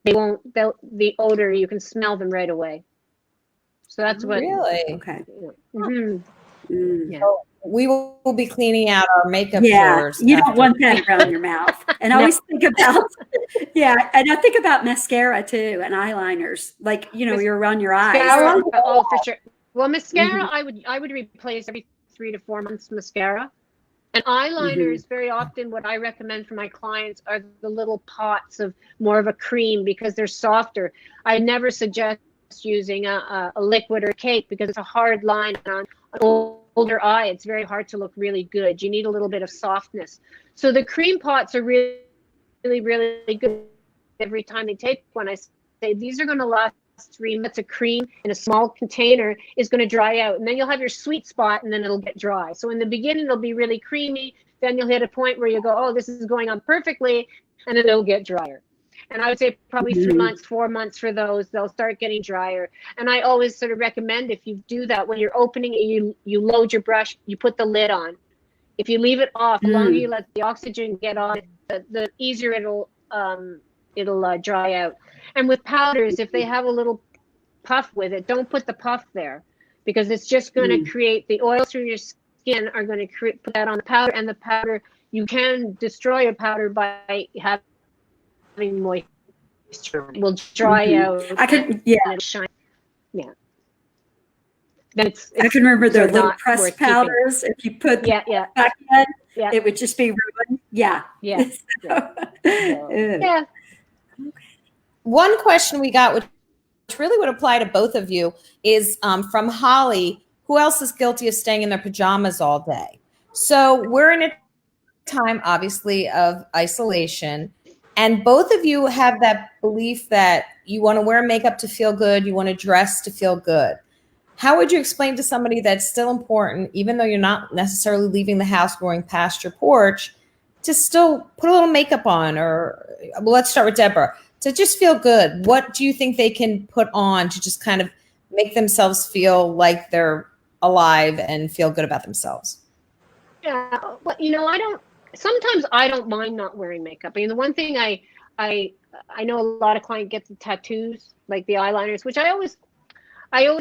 the odor, you can smell them right away. So that's what. Really? Okay. Yeah. So we will be cleaning out our makeup drawers. You don't want that around your mouth. And I always think about, and I think about mascara too and eyeliners. Like, you're around your eyes. Oh, for sure. Well, mascara, I would replace every 3 to 4 months mascara. And eyeliners, very often what I recommend for my clients are the little pots of more of a cream because they're softer. I never suggest using a liquid or cake because it's a hard line on an older eye. It's very hard to look really good. You need a little bit of softness. So the cream pots are really, really good. Every time they take one, I say, these are going to last 3 months. Of cream in a small container is going to dry out, and then you'll have your sweet spot, and then it'll get dry. So in the beginning, it'll be really creamy. Then you'll hit a point where you go, oh, this is going on perfectly, and then it'll get drier. And I would say probably 3 months, 4 months for those, they'll start getting drier. And I always sort of recommend if you do that, when you're opening it, you load your brush, you put the lid on. If you leave it off, the longer you let the oxygen get on, the easier it'll dry out. And with powders, if they have a little puff with it, don't put the puff there because it's just going to create the oils through your skin are going to put that on the powder, and the powder, you can destroy a powder by having moisture. Will dry out. I could, yeah. And it'll shine. Yeah. Then I can remember the little not pressed worth powders. If you put keeping. back in, it would just be ruined. Yeah. Yeah. One question we got, which really would apply to both of you, is from Holly. Who else is guilty of staying in their pajamas all day? So we're in a time, obviously, of isolation. And both of you have that belief that you want to wear makeup to feel good. You want to dress to feel good. How would you explain to somebody that's still important, even though you're not necessarily leaving the house going past your porch, to still put a little makeup on? Or, well, let's start with Deborah. To just feel good, what do you think they can put on to just kind of make themselves feel like they're alive and feel good about themselves? Yeah, well, sometimes I don't mind not wearing makeup. I mean, the one thing I know a lot of clients get the tattoos, like the eyeliners, which I always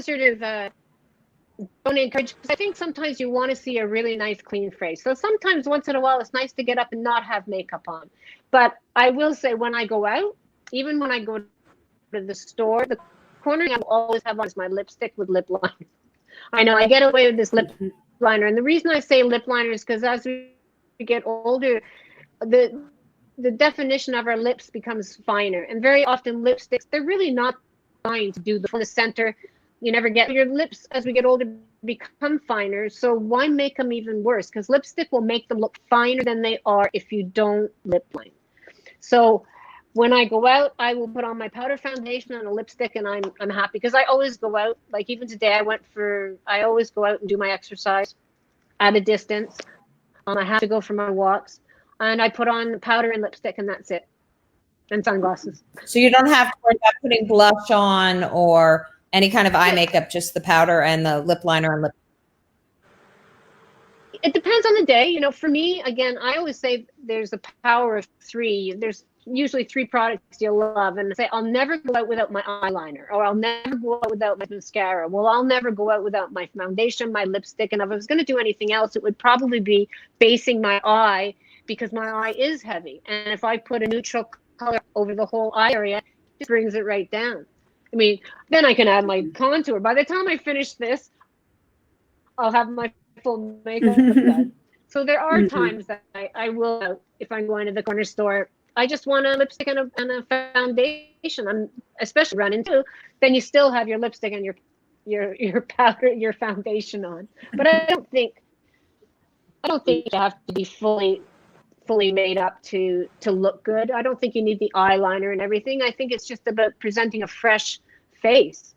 sort of don't encourage, because I think sometimes you want to see a really nice, clean face. So sometimes once in a while, it's nice to get up and not have makeup on. But I will say when I go out, even when I go to the store, the corner I will always have on is my lipstick with lip liner. I know I get away with this lip liner. And the reason I say lip liner is because as we get older, the definition of our lips becomes finer. And very often lipsticks, they're really not designed to do the center. You never get your lips, as we get older, become finer. So why make them even worse? Because lipstick will make them look finer than they are if you don't lip line. So when I go out, I will put on my powder foundation and a lipstick, and I'm happy because I always go out. Like even today, I always go out and do my exercise at a distance. I have to go for my walks, and I put on powder and lipstick, and that's it, and sunglasses. So you don't have to worry about putting blush on or any kind of eye makeup, just the powder and the lip liner and lip. It depends on the day. For me, again, I always say there's a power of 3. There's usually 3 products you love, and say, I'll never go out without my eyeliner, or I'll never go out without my mascara. Well, I'll never go out without my foundation, my lipstick. And if I was going to do anything else, it would probably be basing my eye, because my eye is heavy. And if I put a neutral color over the whole eye area, it brings it right down. I mean, then I can add my contour. By the time I finish this, I'll have my full makeup done. So there are times that I will, if I'm going to the corner store, I just want a lipstick and a foundation. I'm especially running too. Then you still have your lipstick and your powder, your foundation on. But I don't think you have to be fully made up to look good. I don't think you need the eyeliner and everything. I think it's just about presenting a fresh face.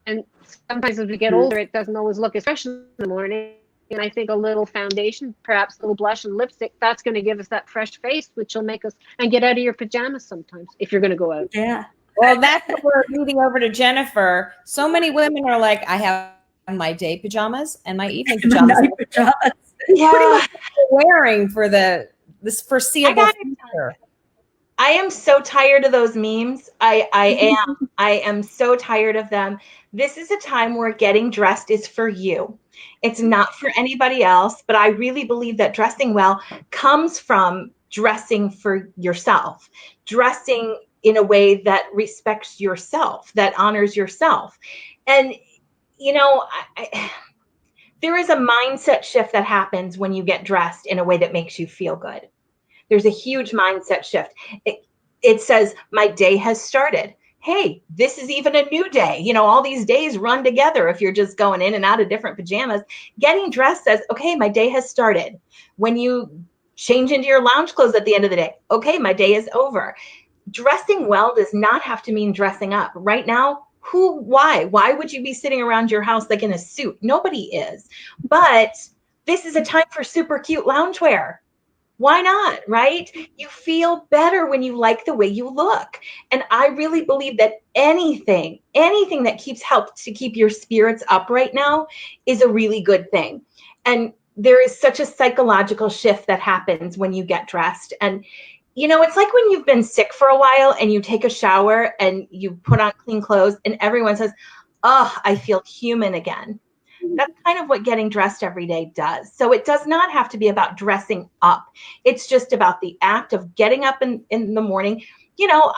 And sometimes as we get older, it doesn't always look as fresh in the morning. And I think a little foundation, perhaps a little blush and lipstick, that's going to give us that fresh face, which will make us, and get out of your pajamas sometimes if you're going to go out. Yeah. Well, that's what we're moving over to Jennifer. So many women are like, I have my day pajamas and my evening pajamas. Yeah. Pretty much wearing for this foreseeable future. I am so tired of those memes. I am so tired of them. This is a time where getting dressed is for you. It's not for anybody else, but I really believe that dressing well comes from dressing for yourself, dressing in a way that respects yourself, that honors yourself. And, you know, there is a mindset shift that happens when you get dressed in a way that makes you feel good. There's a huge mindset shift. It says, my day has started. Hey, this is even a new day. You know, all these days run together if you're just going in and out of different pajamas. Getting dressed says, okay, my day has started. When you change into your lounge clothes at the end of the day, okay, my day is over. Dressing well does not have to mean dressing up. Right now, why would you be sitting around your house like in a suit? Nobody is. But this is a time for super cute loungewear. Why not, right? You feel better when you like the way you look. And I really believe that anything that helps to keep your spirits up right now is a really good thing. And there is such a psychological shift that happens when you get dressed. And, you know, it's like when you've been sick for a while and you take a shower and you put on clean clothes and everyone says, oh, I feel human again. That's kind of what getting dressed every day does. So it does not have to be about dressing up. It's just about the act of getting up in the morning. You know,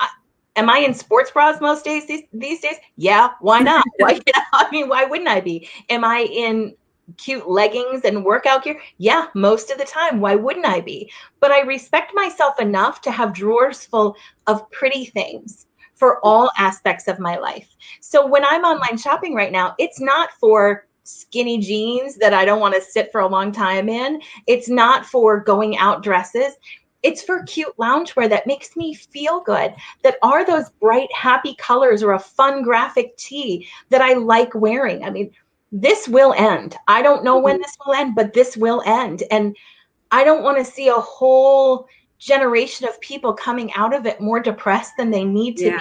am I in sports bras most days these days? Yeah, why not? Why wouldn't I be? Am I in cute leggings and workout gear? Yeah, most of the time. Why wouldn't I be? But I respect myself enough to have drawers full of pretty things for all aspects of my life. So when I'm online shopping right now, it's not for skinny jeans that I don't want to sit for a long time in. It's not for going out dresses. It's for cute loungewear that makes me feel good, that are those bright, happy colors or a fun graphic tee that I like wearing. I mean, this will end. I don't know when this will end, but this will end. And I don't want to see a whole generation of people coming out of it more depressed than they need to be.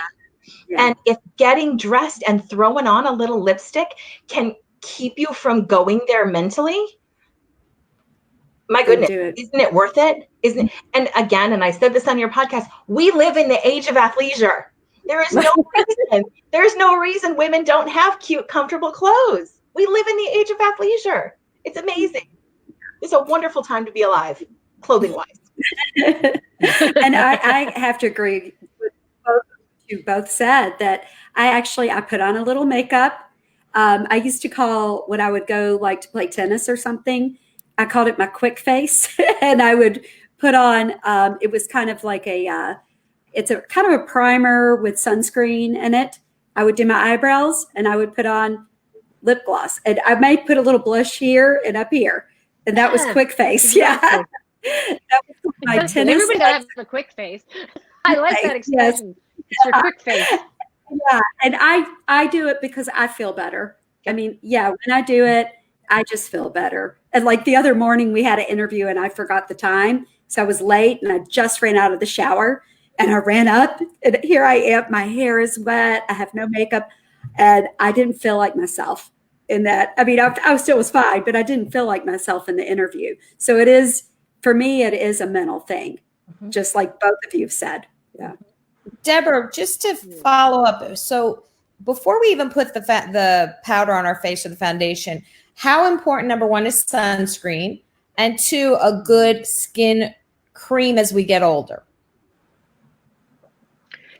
Yeah. And if getting dressed and throwing on a little lipstick can keep you from going there mentally, my goodness, isn't it worth it? Isn't it? And again, and I said this on your podcast, we live in the age of athleisure. There is no reason women don't have cute, comfortable clothes. We live in the age of athleisure. It's amazing. It's a wonderful time to be alive, clothing wise. And I have to agree with both you both said that I put on a little makeup. I used to call when I would go like to play tennis or something, I called it my quick face. And I would put on, it was kind of like it's a kind of a primer with sunscreen in it. I would do my eyebrows and I would put on lip gloss. And I may put a little blush here and up here. And that was quick face. Exactly. Yeah. That was my tennis. Everybody has a quick face. I like that expression. Yes. It's your quick face. Yeah, and I do it because I feel better. I mean, yeah, when I do it, I just feel better. And like the other morning we had an interview and I forgot the time. So I was late and I just ran out of the shower and I ran up and here I am. My hair is wet. I have no makeup and I didn't feel like myself in that. I mean, I still was fine, but I didn't feel like myself in the interview. So it is, for me, it is a mental thing, just like both of you have said. Yeah. Deborah, just to follow up, so before we even put the powder on our face or the foundation, how important, number one, is sunscreen, and two, a good skin cream as we get older?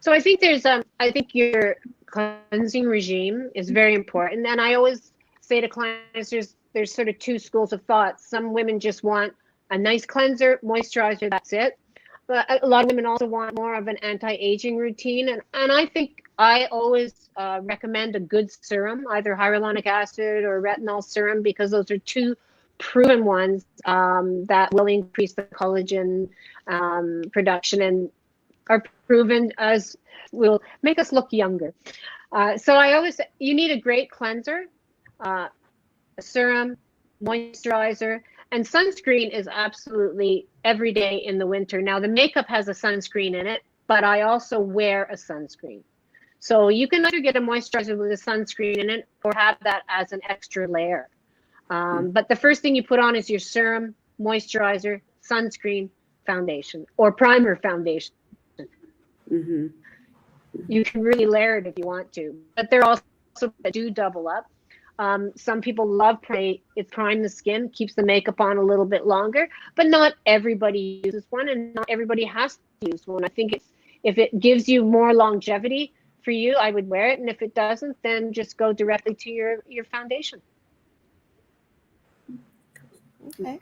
So I think I think your cleansing regime is very important. And I always say to clients, there's sort of two schools of thought. Some women just want a nice cleanser, moisturizer, that's it. But a lot of women also want more of an anti-aging routine. And I think I always recommend a good serum, either hyaluronic acid or retinol serum, because those are two proven ones that will increase the collagen production and are proven as will make us look younger. So I always say you need a great cleanser, a serum, moisturizer, and sunscreen is absolutely every day in the winter. Now the makeup has a sunscreen in it, but I also wear a sunscreen. So you can either get a moisturizer with a sunscreen in it or have that as an extra layer. But the first thing you put on is your serum, moisturizer, sunscreen, foundation, or primer foundation. Mm-hmm. You can really layer it if you want to, but there are also that do double up. Some people love it prime the skin, keeps the makeup on a little bit longer, but not everybody uses one, and not everybody has to use one. I think if it gives you more longevity for you, I would wear it, and if it doesn't, then just go directly to your foundation. Okay.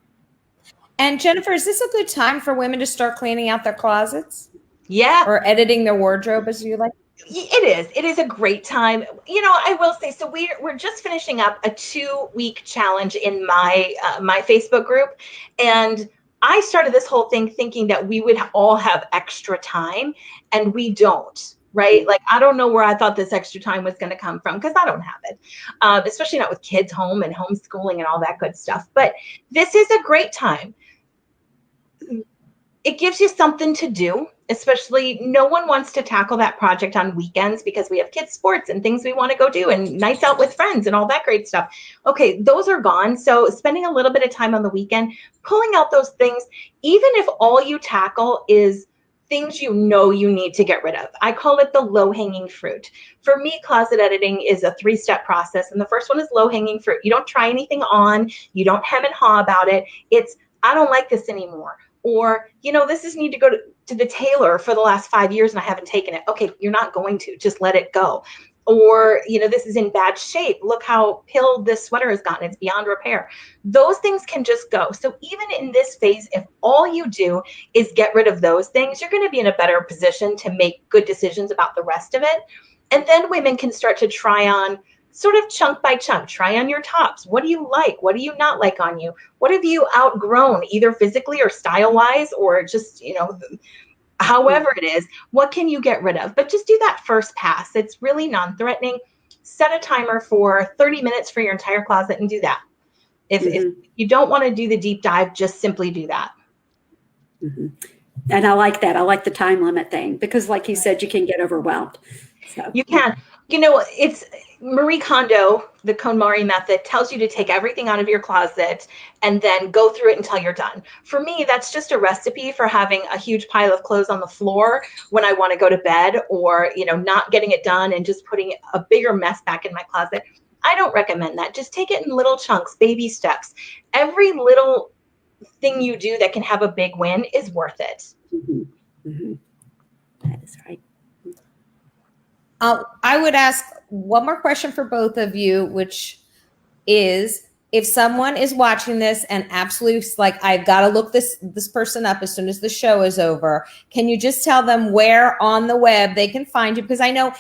And Jennifer, is this a good time for women to start cleaning out their closets? Yeah. Or editing their wardrobe, as you like? It is a great time. I will say, so we're just finishing up a 2-week challenge in my my Facebook group, and I started this whole thing thinking that we would all have extra time, and we don't. Right? Like, I don't know where I thought this extra time was going to come from, because I don't have it, especially not with kids home and homeschooling and all that good stuff. But this is a great time. It gives you something to do, especially no one wants to tackle that project on weekends because we have kids' sports and things we want to go do and nights out with friends and all that great stuff. Okay, those are gone. So spending a little bit of time on the weekend, pulling out those things, even if all you tackle is things you know you need to get rid of. I call it the low-hanging fruit. For me, closet editing is a 3-step process. And the first one is low-hanging fruit. You don't try anything on. You don't hem and haw about it. It's, I don't like this anymore. Or, this is need to go to the tailor for the last 5 years and I haven't taken it. Okay, you're not going to. Just let it go. Or, this is in bad shape. Look how pilled this sweater has gotten. It's beyond repair. Those things can just go. So even in this phase, if all you do is get rid of those things, you're going to be in a better position to make good decisions about the rest of it. And then women can start to try on sort of chunk by chunk, try on your tops. What do you like? What do you not like on you? What have you outgrown, either physically or style-wise, or just, however it is, what can you get rid of? But just do that first pass. It's really non-threatening. Set a timer for 30 minutes for your entire closet and do that. If you don't want to do the deep dive, just simply do that. Mm-hmm. And I like that. I like the time limit thing because, like you said, you can get overwhelmed. So. You can. It's Marie Kondo, the KonMari method, tells you to take everything out of your closet and then go through it until you're done. For me, that's just a recipe for having a huge pile of clothes on the floor when I want to go to bed, or, not getting it done and just putting a bigger mess back in my closet. I don't recommend that. Just take it in little chunks, baby steps. Every little thing you do that can have a big win is worth it. Mm-hmm. Mm-hmm. That is right. I would ask one more question for both of you, which is, if someone is watching this and absolutely like, I've got to look this person up as soon as the show is over, can you just tell them where on the web they can find you? Because I know,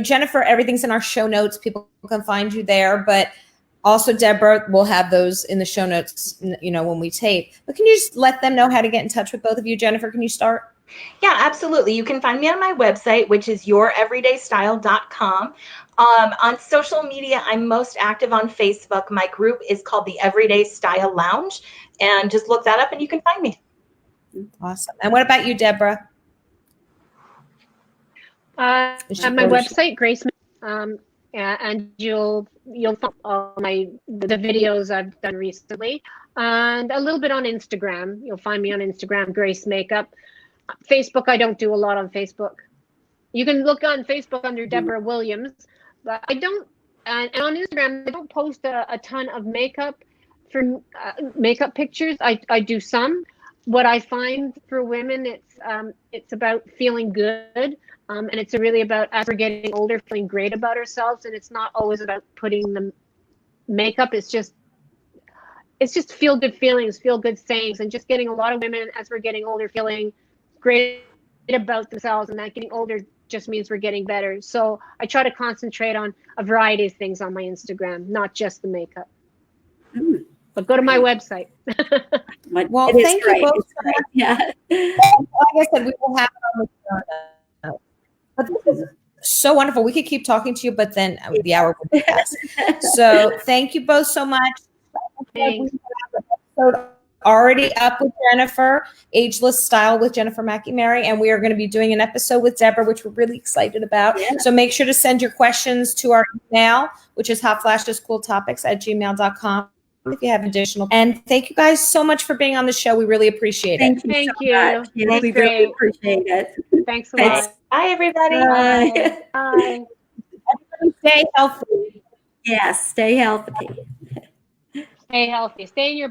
Jennifer, everything's in our show notes. People can find you there, but also Deborah will have those in the show notes, when we tape. But can you just let them know how to get in touch with both of you? Jennifer, can you start? Yeah, absolutely. You can find me on my website, which is youreverydaystyle.com. On social media, I'm most active on Facebook. My group is called the Everyday Style Lounge, and just look that up and you can find me. Awesome. And what about you, Deborah? On my website, Grace, and you'll find all the videos I've done recently, and a little bit on Instagram. You'll find me on Instagram, Grace Makeup. Facebook, I don't do a lot on Facebook. You can look on Facebook under Deborah Williams, but I don't. And on Instagram, I don't post a ton of makeup for makeup pictures. I do some. What I find for women, it's about feeling good, and it's really about, as we're getting older, feeling great about ourselves. And it's not always about putting the makeup. It's just feel good feelings, feel good sayings, and just getting a lot of women as we're getting older feeling great about themselves, and that getting older just means we're getting better. So I try to concentrate on a variety of things on my Instagram, not just the makeup. But go to my website. Well, thank you both so much. Yeah. Like I said, we will have it on the show. But this is so wonderful. We could keep talking to you, but then the hour would pass. So thank you both so much. Thanks. We have an episode already up with Jennifer, Ageless Style with Jennifer McImary, and we are going to be doing an episode with Deborah, which we're really excited about. Yeah. So make sure to send your questions to our email, which is hotflashescooltopics@gmail.com. If you have additional. And thank you guys so much for being on the show. We really appreciate it. Thank you. Yes, we really appreciate it. Thanks a lot. Bye, everybody. Bye. Bye. Everybody stay healthy. Yes, stay healthy. Stay healthy. Stay in your